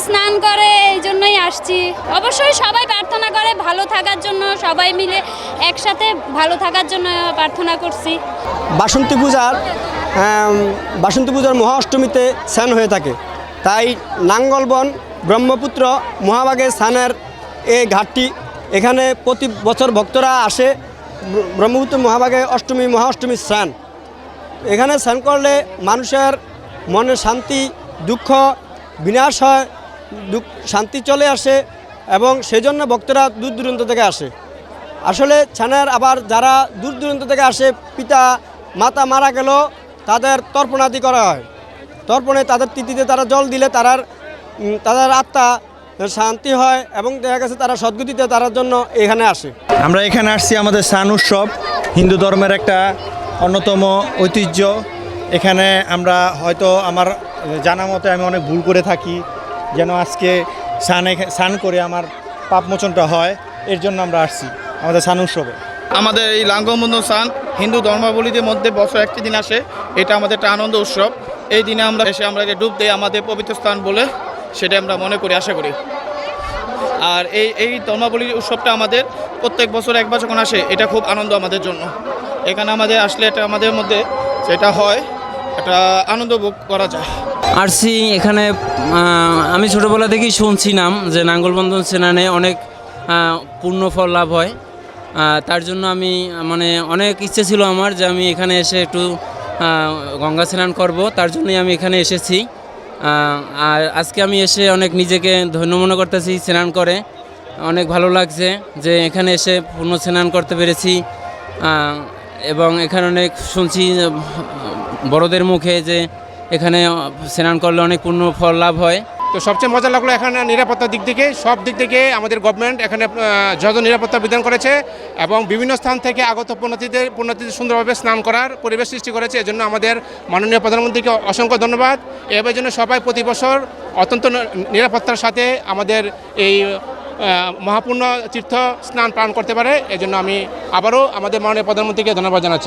স্নান করে, এই জন্যই আসছি। অবশ্যই সবাই প্রার্থনা করে ভালো থাকার জন্য, সবাই মিলে একসাথে ভালো থাকার জন্য প্রার্থনা করছি। বাসন্তী পূজার মহা অষ্টমীতে স্নান হয়ে থাকে, তাই নাঙ্গলবন ব্রহ্মপুত্র মহাভাগে স্নানের এই ঘাটটি, এখানে প্রতি বছর ভক্তরা আসে। ব্রহ্মপুত্র মহাভাগে মহা অষ্টমী স্নান, এখানে স্নান করলে মানুষের মনে শান্তি, দুঃখ বিনাশ হয়, শান্তি চলে আসে, এবং সেই জন্য ভক্তরা দূর দূরান্ত থেকে আসে। আসলে স্নানের আবার যারা দূর দূরান্ত থেকে আসে, পিতা মাতা মারা গেল, তাদের তর্পণাদি করা হয়। তর্পণে তাদের তিথিতে তারা জল দিলে তাদের আত্মা শান্তি হয়, এবং দেখা গেছে তারা সদ্গতিতে তার জন্য এখানে আসে। আমরা এখানে আসছি আমাদের স্নান উৎসব, হিন্দু ধর্মের একটা অন্যতম ঐতিহ্য। এখানে আমরা হয়তো আমার জানা মতে আমি অনেক ভুল করে থাকি, যেন আজকে স্নান করে আমার পাপমোচনটা হয়, এর জন্য আমরা আসছি আমাদের স্নান উৎসবে। আমাদের এই লাঙ্গলবন্ধন স্নান হিন্দু ধর্মাবলীদের মধ্যে বছর একটি দিন আসে, এটা আমাদের একটা আনন্দ উৎসব। এই দিনে আমরা এসে আমরা ডুব দিই, আমাদের পবিত্র স্থান বলে সেটা আমরা মনে করি, আশা করি। আর এই ধর্মাবলী উৎসবটা আমাদের প্রত্যেক বছর একবার যখন আসে, এটা খুব আনন্দ আমাদের জন্য। এখানে আমাদের আসলে এটা আমাদের মধ্যে যেটা হয়, একটা আনন্দ ভোগ করা যায়। আসছি এখানে, আমি ছোটোবেলা থেকেই শুনছিলাম যে নাঙ্গলবন্ধন স্নানে অনেক পূর্ণ ফল লাভ হয়। তার জন্য আমি অনেক ইচ্ছে ছিল আমার যে আমি এখানে এসে একটু গঙ্গা স্নান করব, তার জন্যই আমি এখানে এসেছি। আর আজকে আমি এসে অনেক নিজেকে ধন্য মনে করতেছি, স্নান করে অনেক ভালো লাগছে যে এখানে এসে পূর্ণ স্নান করতে পেরেছি। এবং এখানে অনেক শুনছি বড়দের মুখে যে এখানে স্নান করলে অনেক পূর্ণ ফল লাভ হয়। তো সবচেয়ে মজা লাগলো এখানে নিরাপত্তার দিক থেকে, সব দিক থেকে আমাদের গভর্নমেন্ট এখানে যত নিরাপত্তা বিধান করেছে, এবং বিভিন্ন স্থান থেকে আগত পুণ্যার্থীদের সুন্দরভাবে স্নান করার পরিবেশ সৃষ্টি করেছে। এজন্য আমাদের মাননীয় প্রধানমন্ত্রীকে অসংখ্য ধন্যবাদ। এবার জন্য সবাই প্রতি বছর অত্যন্ত নিরাপত্তার সাথে আমাদের এই মহাপূর্ণ তীর্থ স্নান পালন করতে পারে। এজন্য আমি আবারও আমাদের মাননীয় প্রধানমন্ত্রীকে ধন্যবাদ জানাচ্ছি।